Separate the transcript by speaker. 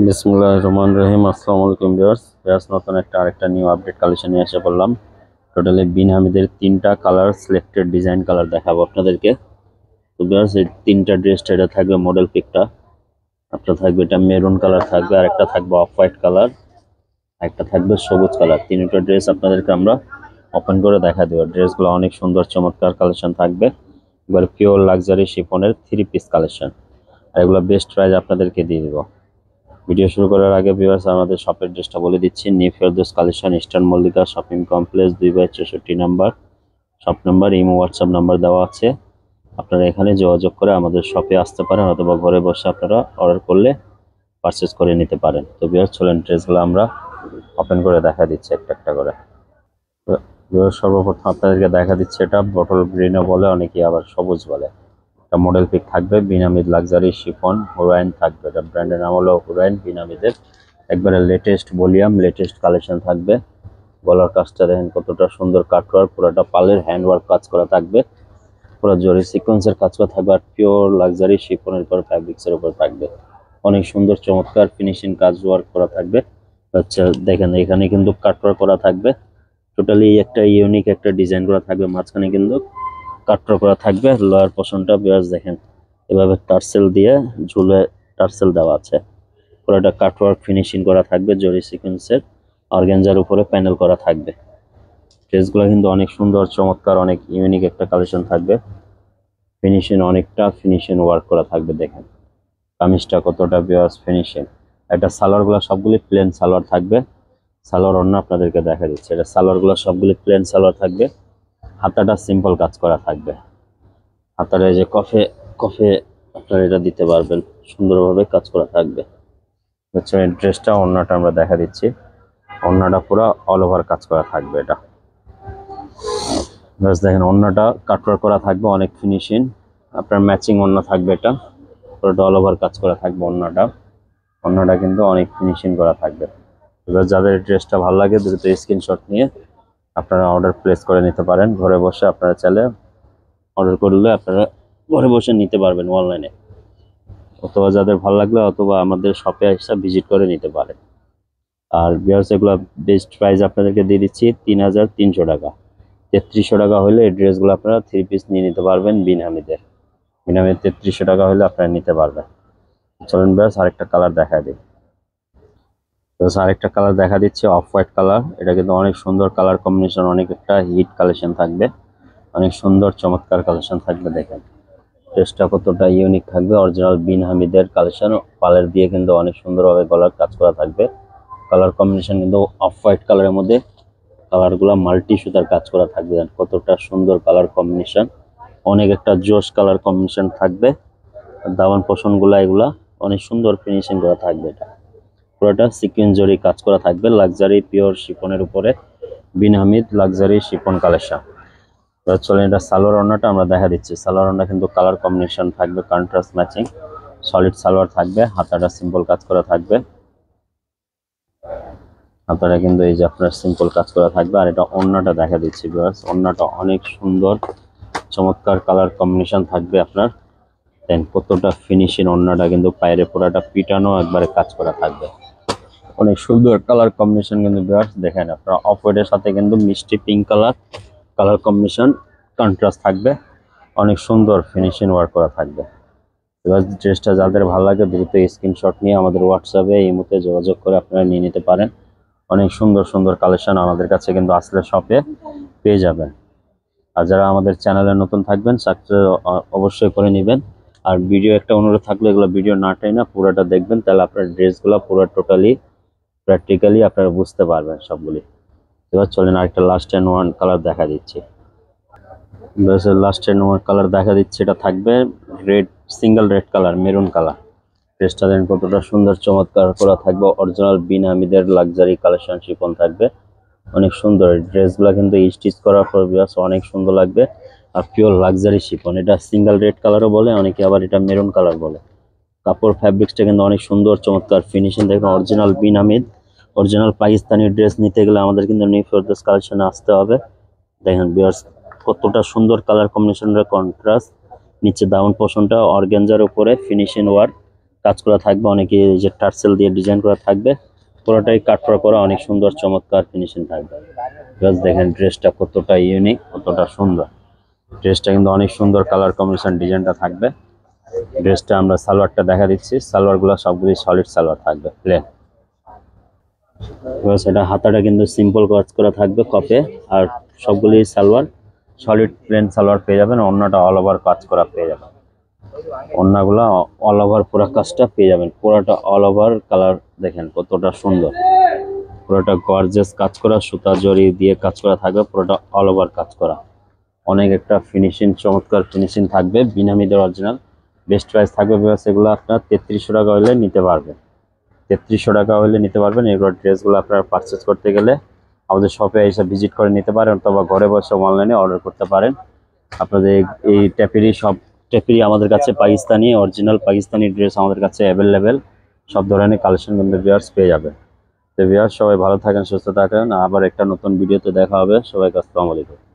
Speaker 1: বিসমিল্লাহির রহমানির রহিম। আসসালামু আলাইকুম ভিউয়ার্স। নতুন আরেকটা নিউ আপডেট কালেকশন নিয়ে এসে বললাম। টোটালি বিন হামিদের তিনটা কালার সিলেক্টেড ডিজাইন কালার দেখাবো আপনাদেরকে। তো ভিউয়ার্স, এই তিনটা ড্রেসটা এটা থাকবে মডেল পিকটা। একটা থাকবে এটা মেরুন কালার থাকবে, আর একটা থাকবে অফ হোয়াইট কালার, একটা থাকবে সবুজ কালার। তিনটা ড্রেস আপনাদেরকে আমরা ওপেন করে দেখা দেবো। ড্রেসগুলো অনেক সুন্দর চমৎকার কালেকশন থাকবে, এবার পিওর লাক্সারি শিফনের 3 পিস কালেকশন। আর এগুলো বেস্ট প্রাইস আপনাদেরকে দিয়ে দিব। ভিডিও শুরু করার আগে ভিউয়ার্স, আমাদের শপের অ্যাড্রেসটা বলে দিচ্ছি। New Ferdous collection, eastern Mallika shopping complex, 2/64 number shop number. Imo WhatsApp number দেওয়া আছে, আপনারা এখানে যোগাযোগ করে আমাদের শপে আসতে পারেন, অথবা ঘরে বসে আপনারা অর্ডার করলে পারচেস করে নিতে পারেন। তো ভিউয়ার্স চলেন ড্রেসগুলো আমরা ওপেন করে দেখা দিচ্ছি একটা একটা করে। তো ভিউয়ার্স, সর্বপ্রথম আপনাদেরকে দেখা দিচ্ছে, এটা বটল গ্রিনও বলে, অনেকেই আবার সবুজ বলে। একটা মডেল পিক থাকবে বিনামিদ লাক্সারি শিফন হুরাইন থাকবে। এটা ব্র্যান্ডের নাম হলো হুরাইন বিনামিদের। একবারে লেটেস্ট ভলিউম, লেটেস্ট কালেকশন থাকবে। গলার কাজটা দেখেন কতটা সুন্দর, কাটওয়ার্ক, পুরোটা পালের হ্যান্ডওয়ার্ক কাজ করা থাকবে, পুরো জরি সিকোয়েন্সের কাজ করা থাকবে, আর পিওর লাক্সারি শিফনের উপর ফ্যাব্রিক্সের উপর থাকবে। অনেক সুন্দর চমৎকার ফিনিশিং কাজ ওয়ার্ক করা থাকবে। আচ্ছা দেখেন, এখানে কিন্তু কাটওয়ার্ক করা থাকবে। টোটালি একটা ইউনিক একটা ডিজাইন করা থাকবে, মাঝখানে কিন্তু কাটওয়ার্ক করা থাকবে। লোয়ার পোর্শনটা বিয়াস দেখেন এভাবে টার্সেল দিয়ে ঝুলে টার্সেল দেওয়া আছে। পুরোটা কাটওয়ার্ক ফিনিশিং করা থাকবে, জরি সিকোয়েন্সের অর্গানজার উপরে প্যানেল করা থাকবে। ড্রেসগুলো কিন্তু অনেক সুন্দর চমৎকার, অনেক ইউনিক একটা কালেকশন থাকবে। ফিনিশিং অনেকটা ফিনিশিং ওয়ার্ক করা থাকবে। দেখেন কামিজটা কতটা বিয়াস ফিনিশিং। এটা সালোয়ারগুলো সবগুলি প্লেন সালোয়ার থাকবে। সালোয়ার অন্য আপনাদেরকে দেখা দিচ্ছে, এটা সালোয়ারগুলো সবগুলি প্লেন সালোয়ার থাকবে। হাতাটা সিম্পল কাজ করা থাকবে। হাতার এই যে কফে কফে আপনারা এটা দিতে পারবেন, সুন্দরভাবে কাজ করা থাকবে। হচ্ছে ড্রেসটা, ওড়নাটা আমরা দেখা দিচ্ছি। ওড়নাটা পুরো অল ওভার কাজ করা থাকবে। এটা জাস্ট দেখেন, ওড়নাটা কাটওয়ার্ক করা থাকবে, অনেক ফিনিশিং। আপনার ম্যাচিং ওড়না থাকবে, এটা পুরোটা অল ওভার কাজ করা থাকবে। ওড়নাটা কিন্তু অনেক ফিনিশিং করা থাকবে। এবার যাদের ড্রেসটা ভালো লাগে দ্রুত স্ক্রিনশট নিয়ে আপনারা অর্ডার প্লেস করে নিতে পারেন। ঘরে বসে আপনারা চাইলে অর্ডার করলে আপনারা ঘরে বসে নিতে পারবেন অনলাইনে, অথবা যাদের ভালো লাগলে অথবা আমাদের শপে এসে ভিজিট করে নিতে পারেন। আর ভিউয়ার্স, এগুলো বেস্ট প্রাইস আপনাদেরকে দিয়ে দিচ্ছি 3300 টাকা। 3300 টাকা হলে এই ড্রেসগুলো আপনারা 3 পিস নিয়ে নিতে পারবেন বিনামিদের। 3300 টাকা হলে আপনারা নিতে পারবেন। চলুন ভিউয়ার্স, আরেকটা কালার দেখা দিই। আরেকটা কালার দেখা দিচ্ছে অফ হোয়াইট কালার। এটা কিন্তু অনেক সুন্দর কালার কম্বিনেশন, অনেক একটা হিট কালেকশন থাকবে, অনেক সুন্দর চমৎকার কালেকশন থাকবে। দেখেন ড্রেসটা কতটা ইউনিক থাকবে, অরিজিনাল বিন হামিদের কালেকশন। পালের দিয়ে কিন্তু অনেক সুন্দরভাবে গলার কাজ করা থাকবে। কালার কম্বিনেশন কিন্তু অফ হোয়াইট কালারের মধ্যে কালারগুলো মাল্টি সুতার কাজ করা থাকবে। কতটা সুন্দর কালার কম্বিনেশন, অনেক একটা জোশ কালার কম্বিনেশন থাকবে। দামান পোষণগুলো এগুলা অনেক সুন্দর ফিনিশিং করা থাকবে। এটা পুরোটা সিকুয়েন্স জরি কাজ করা থাকবে, লাক্সারি পিওর শিফনের উপরে বিন হামিদ লাক্সারি শিফন কালেকশন। চলেন এটা সালোয়ার ওড়নাটা আমরা দেখা দিচ্ছি। সালোয়ার ওড়না কিন্তু কালার কম্বিনেশন থাকবে, কন্ট্রাস্ট ম্যাচিং সলিড সালোয়ার থাকবে। হাতাটা সিম্পল কাজ করা থাকবে, হাতাটা কিন্তু এই যে আপনার সিম্পল কাজ করা থাকবে। আর এটা ওড়নাটা দেখা দিচ্ছি ভিউয়ার্স, ওড়নাটা অনেক সুন্দর চমৎকার কালার কম্বিনেশন থাকবে আপনার। দেন কতটা ফিনিশিং, ওড়নাটা কিন্তু পায়ের পুরাটা পিটানো একবারে কাজ করা থাকবে, অনেক সুন্দর কালার কম্বিনেশন কিন্তু ভিউয়ার্স। দেখেন আপনার অফ হোয়াইটের সাথে কিন্তু মিষ্টি পিঙ্ক কালার কম্বিনেশন কন্ট্রাস্ট থাকবে, অনেক সুন্দর ফিনিশিং ওয়ার্ক করা থাকবে। এবার ড্রেসটা যাদের ভালো লাগে দ্রুত স্ক্রিনশট নিয়ে আমাদের হোয়াটসঅ্যাপে এই মুহূর্তে যোগাযোগ করে আপনারা নিয়ে নিতে পারেন। অনেক সুন্দর সুন্দর কালেকশন আমাদের কাছে কিন্তু আসলে শপে পেয়ে যাবেন। আর যারা আমাদের চ্যানেলে নতুন থাকবেন সাবস্ক্রাইব অবশ্যই করে নেবেন। আর ভিডিও একটা অনুরোধ থাকলে, এগুলো ভিডিও না টাই না পুরোটা দেখবেন, তাহলে আপনার ড্রেসগুলো পুরো টোটালি প্র্যাকটিক্যালি আপনারা বুঝতে পারবেন সবগুলি। এবার চলেন আরেকটা লাস্ট এন্ড ওয়ান কালার দেখা দিচ্ছি। লাস্ট এন্ড ওয়ান কালার দেখা দিচ্ছে, এটা থাকবে red, single red colour, maroon colour. ড্রেসটা দেন কতটা সুন্দর চমৎকার করা থাকবে, অরিজিনাল বিন হামিদের লাক্সারি কালেকশন শিফন থাকবে, অনেক সুন্দর। ড্রেসগুলো কিন্তু স্টিচ করার পর অনেক সুন্দর লাগবে। আর পিওর লাক্সারি শিফন, এটা সিঙ্গেল রেড কালারও বলে অনেকে, আবার এটা মেরুন কালার বলে। কাপড় ফ্যাব্রিক্সটা কিন্তু অনেক সুন্দর চমৎকার ফিনিশিং দেখবেন, অরিজিনাল বিন হামিদ। অরিজিনাল পাকিস্তানি ড্রেস নিতে গেলে আমাদের কিন্তু নিউ ফেরদৌস কালেকশনে আসতে হবে। দেখেন ভিউয়ার্স কতটা সুন্দর কালার কম্বিনেশনের কন্ট্রাস্ট। নিচে দাউন পোর্শনটা অর্গানজার উপরে ফিনিশিং ওয়ার্ক কাজ করা থাকবে, অনেকে এই যে টার্সেল দিয়ে ডিজাইন করা থাকবে, পুরোটাই কাটরা করা, অনেক সুন্দর চমৎকার ফিনিশিং থাকবে। জাস্ট দেখেন ড্রেসটা কতটা ইউনিক, কতটা সুন্দর। ড্রেসটা কিন্তু অনেক সুন্দর কালার কম্বিনেশন ডিজাইনটা থাকবে। ড্রেসটা আমরা সালোয়ারটা দেখা দিচ্ছি, সালোয়ারগুলো সবগুলি সলিড সালোয়ার থাকবে, প্লেন। এটা হাতাটা কিন্তু সিম্পল কাজ করা থাকবে কপে, আর সবগুলি সালোয়ার সলিড প্লেন সালোয়ার পেয়ে যাবেন। অন্যটা অল ওভার কাজ করা পেয়ে যাবেন, অন্যগুলা অল ওভার পুরো কাজটা পেয়ে যাবেন। পুরোটা অল ওভার কালার দেখেন কতটা সুন্দর, পুরোটা গর্জিয়াস কাজ করা, সুতা জড়ি দিয়ে কাজ করা থাকবে, পুরোটা অল ওভার কাজ করা। অনেক একটা ফিনিশিং, চমৎকার ফিনিশিং থাকবে। বিনামিদের অরিজিনাল বেস্ট প্রাইস থাকবে বিকজ এগুলো আপনার 3300 টাকা হলে নিতে পারবেন। 3300 টাকা হলে নিতে পারবেন। এগুলো ড্রেসগুলো আপনারা পারচেস করতে গেলে আমাদের শপে এসে ভিজিট করে নিতে পারেন, অথবা ঘরে বসে অনলাইনে অর্ডার করতে পারেন। আপনাদের এই ট্যাপেরি আমাদের কাছে পাকিস্তানি অরিজিনাল পাকিস্তানি ড্রেস আমাদের কাছে অ্যাভেলেবেল, সব ধরনের কালেকশন কিন্তু ভিউয়ার্স পেয়ে যাবে। তো ভিউয়ার্স সবাই ভালো থাকেন, সুস্থ থাকেন, আবার একটা নতুন ভিডিওতে দেখা হবে। সবাইকে আসসালামু আলাইকুম।